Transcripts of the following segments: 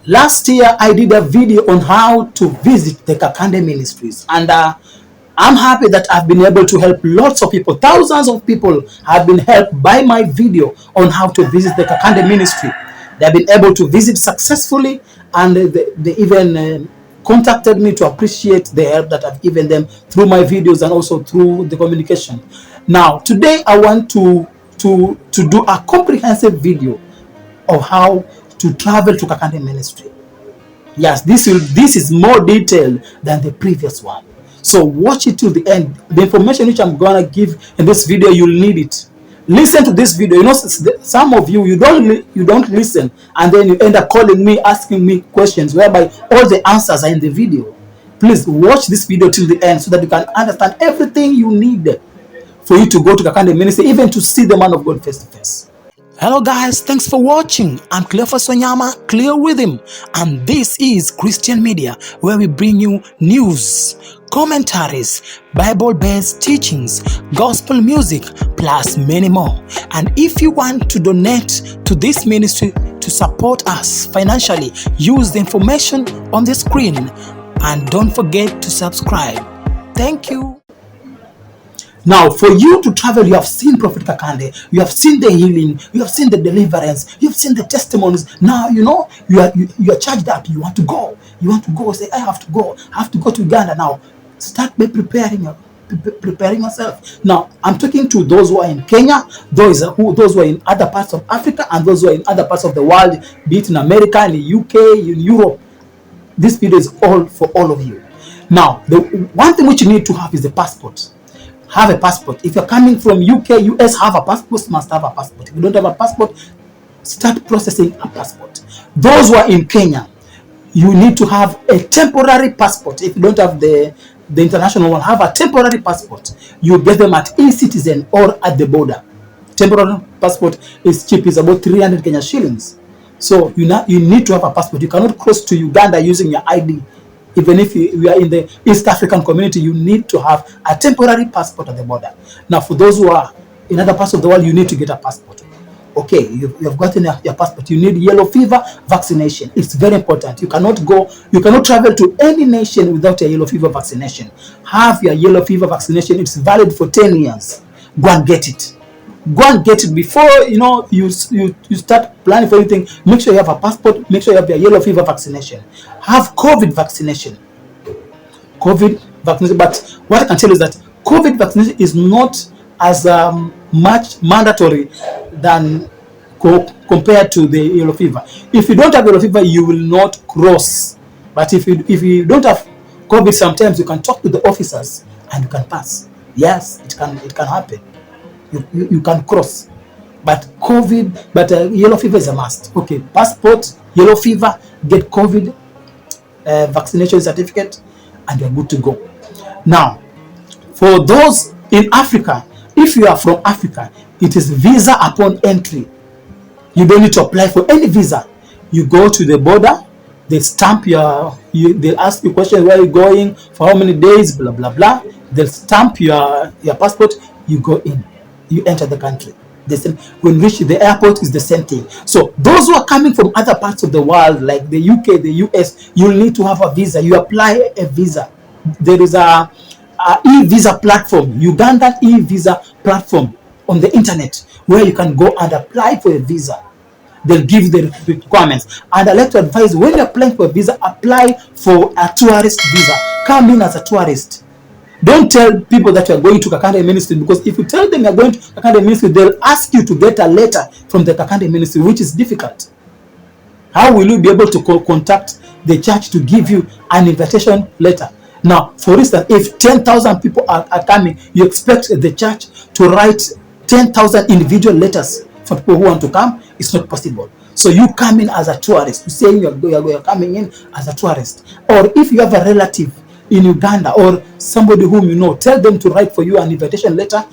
Last year, I did a video on how to visit the Kakande Ministries, and I'm happy that I've been able to help lots of people. Thousands of people have been helped by my video on how to visit the Kakande Ministry. They've been able to visit successfully, and they even contacted me to appreciate the help that I've given them through my videos and also through the communication. Now, today I want to do a comprehensive video of how to travel to Kakande Ministry. Yes, this is more detailed than the previous one. So watch it till the end. The information which I'm gonna give in this video, you'll need it. Listen to this video. You know, some of you don't listen, and then you end up calling me, asking me questions whereby all the answers are in the video. Please watch this video till the end so that you can understand everything you need for you to go to Kakande Ministry, even to see the man of God face to face. Hello guys, thanks for watching. I'm Cleophas Wanyama, Clear with him, and this is Christian Media, where we bring you news, commentaries, Bible-based teachings, gospel music, plus many more. And if you want to donate to this ministry to support us financially, use the information on the screen, and don't forget to subscribe. Thank you. Now, for you to travel, you have seen Prophet Kakande, you have seen the healing, you have seen the deliverance, you have seen the testimonies. Now, you know, you are charged up, you want to go. You want to go, say, I have to go to Uganda now. Start by preparing yourself. Now, I'm talking to those who are in Kenya, those who are in other parts of Africa, and those who are in other parts of the world, be it in America, in the UK, in Europe. This video is all for all of you. Now, the one thing which you need to have is the passport. Have a passport. If you're coming from UK, US, have a passport, must have a passport. If you don't have a passport, start processing a passport. Those who are in Kenya, you need to have a temporary passport. If you don't have the international one, have a temporary passport. You get them at eCitizen or at the border. Temporary passport is cheap, it's about 300 Kenya shillings. So you need to have a passport. You cannot cross to Uganda using your ID. Even if you are in the East African community, you need to have a temporary passport at the border. Now, for those who are in other parts of the world, you need to get a passport. Okay, you have gotten your passport. You need yellow fever vaccination. It's very important. You cannot travel to any nation without a yellow fever vaccination. Have your yellow fever vaccination. It's valid for 10 years. Go and get it. Go and get it before you start planning for anything. Make sure you have a passport. Make sure you have your yellow fever vaccination. Have COVID vaccination. But what I can tell you is that COVID vaccination is not as much mandatory than compared to the yellow fever. If you don't have yellow fever, you will not cross. But if you don't have COVID, sometimes you can talk to the officers and you can pass. Yes, it can happen. You can cross, but yellow fever is a must. Okay, passport, yellow fever, get COVID vaccination certificate, and you're good to go. Now, for those in Africa, if you are from Africa, it is visa upon entry. You don't need to apply for any visa. You go to the border, they stamp they'll ask you questions, where are you going, for how many days, blah blah blah. They'll stamp your passport. You go in. You enter the country. When you reach the airport, is the same thing. So those who are coming from other parts of the world, like the UK, the US, you'll need to have a visa. You apply a visa. There is a e-visa platform, Ugandan e-visa platform on the internet, where you can go and apply for a visa. They'll give you the requirements. And I like to advise, when you're applying for a visa, apply for a tourist visa. Come in as a tourist. Don't tell people that you are going to Kakande Ministry, because if you tell them you are going to Kakande Ministry, they'll ask you to get a letter from the Kakande Ministry, which is difficult. How will you be able to contact the church to give you an invitation letter? Now, for instance, if 10,000 people are coming, you expect the church to write 10,000 individual letters for people who want to come. It's not possible. So you come in as a tourist, saying you're coming in as a tourist. Or if you have a relative in Uganda or somebody whom you know, tell them to write for you an invitation letter.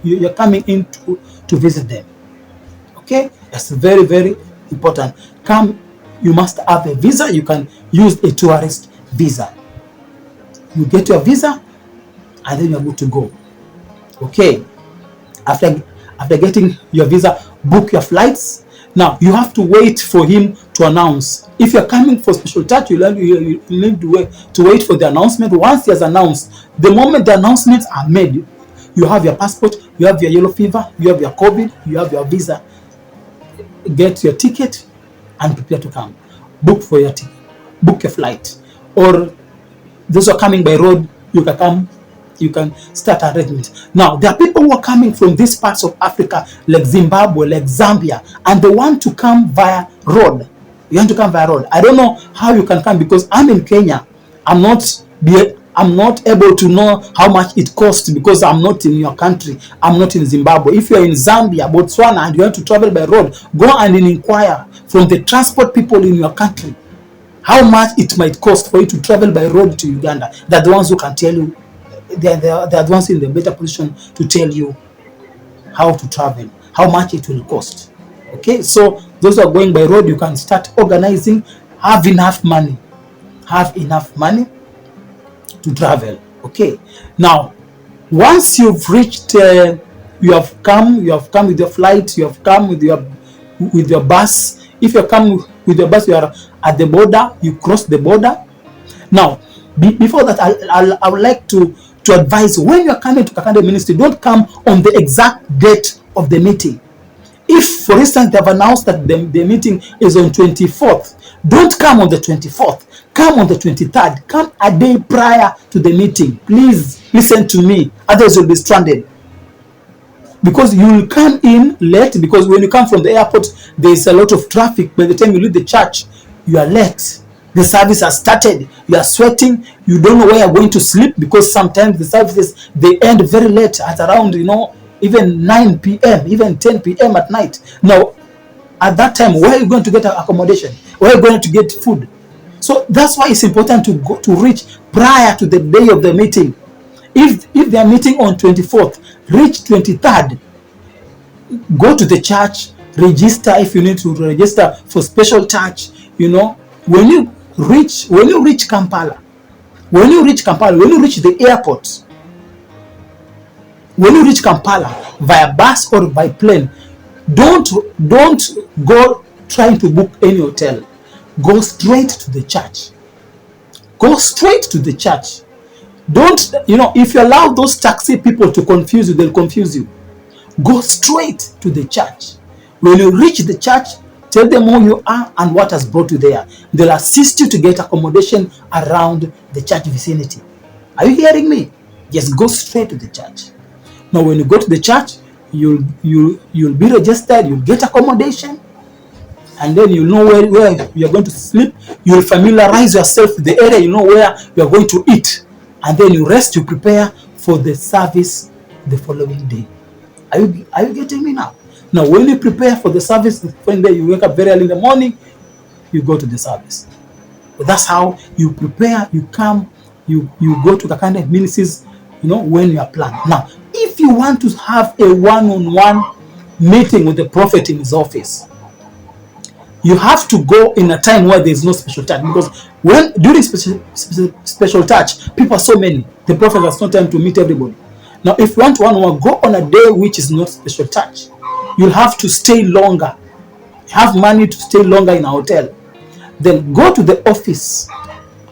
You're coming in to visit them. Okay, that's very, very important. You must have a visa. You can use a tourist visa. You get your visa and then you're good to go. Okay, after getting your visa, book your flights. Now, you have to wait for him to announce. If you're coming for special touch, you need to wait for the announcement. Once he has announced, the moment the announcements are made, you have your passport, you have your yellow fever, you have your COVID, you have your visa. Get your ticket and prepare to come. Book for your ticket. Book your flight. Or those who are coming by road, you can come. You can start arrangements. Now, there are people who are coming from these parts of Africa, like Zimbabwe, like Zambia, and they want to come via road. You want to come via road. I don't know how you can come because I'm in Kenya. I'm not able to know how much it costs because I'm not in your country. I'm not in Zimbabwe. If you're in Zambia, Botswana, and you want to travel by road, go and inquire from the transport people in your country how much it might cost for you to travel by road to Uganda. They're the ones who can tell you. They're the ones in the better position to tell you how to travel, how much it will cost. Okay, so those who are going by road, you can start organizing. Have enough money to travel. Okay, now once you've reached, you have come with your flight, you have come with your bus. If you're coming with your bus, you are at the border, you cross the border. Now, before that, I would like to advise, when you're coming to Kakande Ministry, don't come on the exact date of the meeting. If, for instance, they have announced that the meeting is on 24th, don't come on the 24th. Come on the 23rd. Come a day prior to the meeting. Please listen to me. Otherwise, you'll be stranded. Because you will come in late, because when you come from the airport, there is a lot of traffic. By the time you leave the church, you are late. The service has started. You are sweating. You don't know where you're going to sleep, because sometimes the services, they end very late at around, even 9 p.m., even 10 p.m. at night. Now, at that time, where are you going to get accommodation? Where are you going to get food? So that's why it's important to reach prior to the day of the meeting. If they are meeting on 24th, reach 23rd. Go to the church, register if you need to register for special touch. When you reach Kampala, when you reach the airport, when you reach Kampala via bus or by plane, don't go trying to book any hotel. Go straight to the church. Go straight to the church. Don't, if you allow those taxi people to confuse you, they'll confuse you. Go straight to the church. When you reach the church, tell them who you are and what has brought you there. They'll assist you to get accommodation around the church vicinity. Are you hearing me? Just go straight to the church. Now, when you go to the church, you'll be registered, you'll get accommodation, and then you'll know where you're going to sleep. You'll familiarize yourself with the area, you know where you're going to eat. And then you rest, you prepare for the service the following day. Are you getting me now? Now, when you prepare for the service the following day, you wake up very early in the morning, you go to the service. But that's how you prepare, you come, you go to Kakande Ministries, when you are planned. Now, if you want to have a one-on-one meeting with the prophet in his office, you have to go in a time where there is no special touch, because during special touch, people are so many, the prophet has no time to meet everybody. Now, if you want one-on-one, go on a day which is not special touch. You'll have to stay longer, have money to stay longer in a hotel. Then go to the office,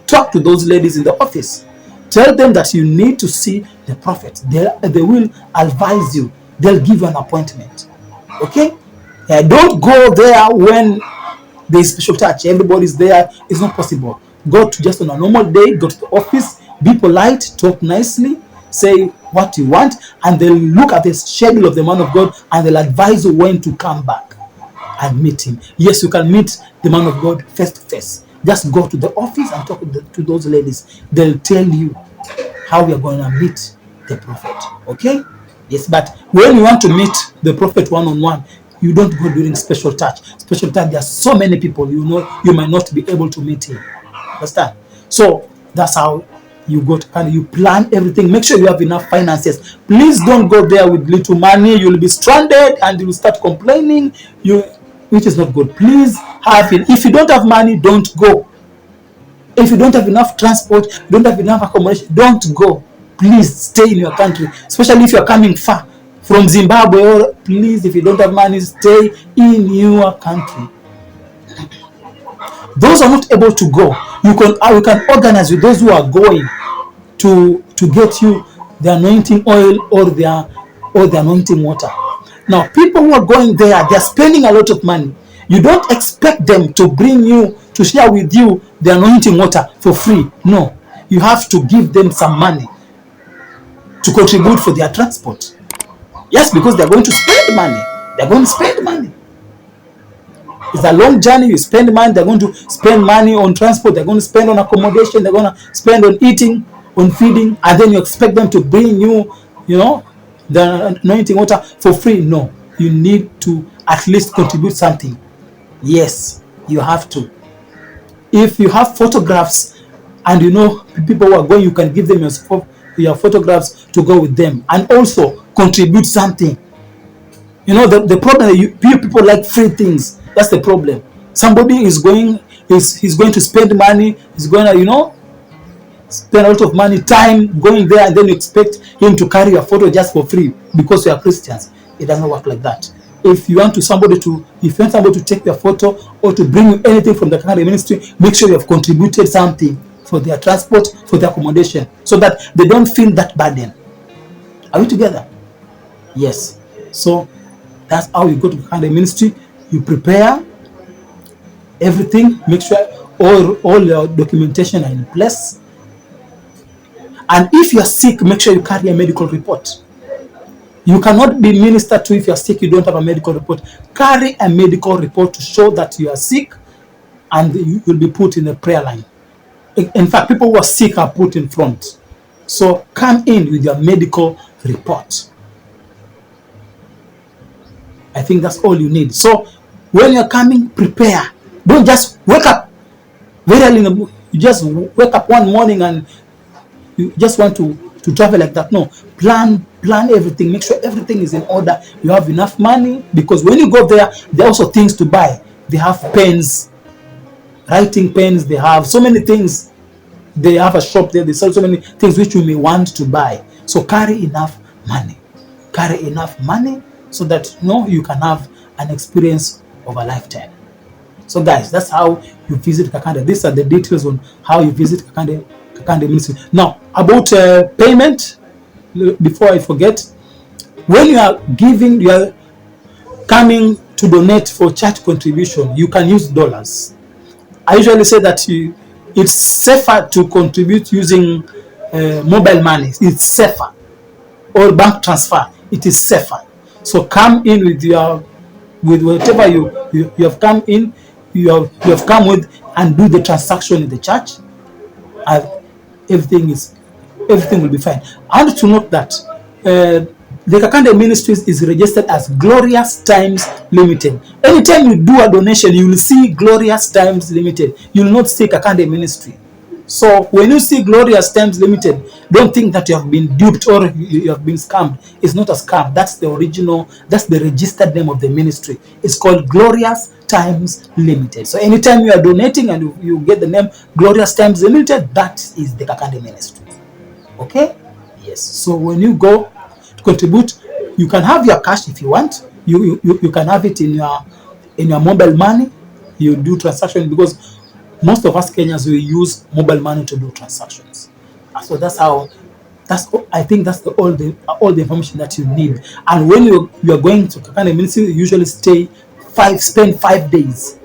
talk to those ladies in the office, tell them that you need to see the prophet. They will advise you. They'll give you an appointment. Okay? Don't go there when there is special touch. Everybody's there. It's not possible. Go to just on a normal day. Go to the office. Be polite. Talk nicely. Say what you want. And they'll look at the schedule of the man of God and they'll advise you when to come back and meet him. Yes, you can meet the man of God face to face. Just go to the office and talk to those ladies. They'll tell you how you're going to meet the prophet. Okay? Yes, but when you want to meet the prophet one-on-one, you don't go during special touch. Special touch, there are so many people, you might not be able to meet him. Understand? So that's how you go to Kakande. You plan everything. Make sure you have enough finances. Please don't go there with little money. You'll be stranded and you'll start complaining, which is not good. Please have it. If you don't have money, don't go. If you don't have enough transport, don't have enough accommodation, don't go. Please stay in your country, especially if you're coming far from Zimbabwe, or please, if you don't have money, stay in your country. Those are not able to go, you can organize with those who are going to get you the anointing oil or the anointing water. Now, people who are going there, they're spending a lot of money. You don't expect them to bring you, to share with you the anointing water for free. No, you have to give them some money to contribute for their transport. Yes, because they're going to spend money. They're going to spend money. It's a long journey. You spend money. They're going to spend money on transport. They're going to spend on accommodation. They're going to spend on eating, on feeding, and then you expect them to bring you, the anointing water for free. No, you need to at least contribute something. Yes, you have to. If you have photographs and people who are going, you can give them your photographs to go with them, and also contribute something. The problem is people like free things. That's the problem. Somebody is going to spend money, is going to spend a lot of money, time going there, and then you expect him to carry a photo just for free because we are Christians. It doesn't work like that. If you want somebody to take their photo or to bring you anything from the Kakande ministry, make sure you have contributed something for their transport, for their accommodation, so that they don't feel that burden. Are we together? Yes. So that's how you go to the Kakande ministry. You prepare everything, make sure all your documentation are in place. And if you're sick, make sure you carry a medical report. You cannot be ministered to if you're sick, you don't have a medical report. Carry a medical report to show that you are sick, and you will be put in the prayer line. In fact, people who are sick are put in front. So come in with your medical report. I think that's all you need. So when you're coming, prepare. Don't just wake up very early in the morning. You just wake up one morning and you just want to travel like that. No, plan everything. Make sure everything is in order. You have enough money, because when you go there are also things to buy. They have pens, writing pens. They have so many things. They have a shop there. They sell so many things which you may want to buy. So carry enough money. Carry enough money so that you can have an experience of a lifetime. So guys, that's how you visit Kakande. These are the details on how you visit Kakande Ministry. Now, about payment, before I forget, when you are coming to donate for church contribution, you can use dollars. I usually say that it's safer to contribute using mobile money. It's safer. Or bank transfer. It is safer. So come in with whatever you have come in, you have come with, and do the transaction in the church. Everything will be fine. I want to note that the Kakande Ministries is registered as Glorious Times Limited. Anytime you do a donation, you will see Glorious Times Limited. You will not see Kakande Ministry. So when you see Glorious Times Limited, don't think that you have been duped or you have been scammed. It's not a scam. That's the original, that's the registered name of the ministry. It's called Glorious Times Limited. So anytime you are donating and you get the name Glorious Times Limited, that is the Kakande Ministry. Okay? Yes. So when you go to contribute, you can have your cash if you want. You can have it in your mobile money. You do transaction, because most of us Kenyans, we use mobile money to do transactions. So I think that's all the information that you need. And when you are going to Kakande Ministry, you usually spend 5 days.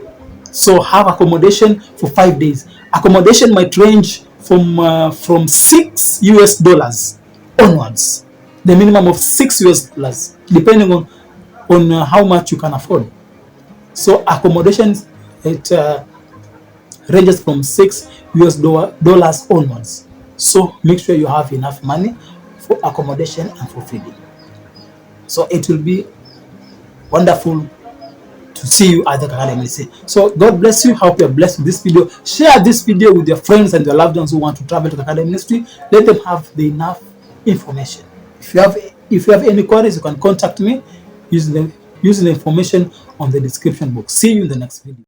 So have accommodation for 5 days. Accommodation might range from $6 onwards. The minimum of $6, depending on how much you can afford. So accommodation, it ranges from $6 onwards. So make sure you have enough money for accommodation and for feeding. So it will be wonderful to see you at the Kakande Ministry. So God bless you. Hope you are blessed with this video. Share this video with your friends and your loved ones who want to travel to the Kakande Ministry. Let them have the enough information. If you have any queries, you can contact me using the information on the description box. See you in the next video.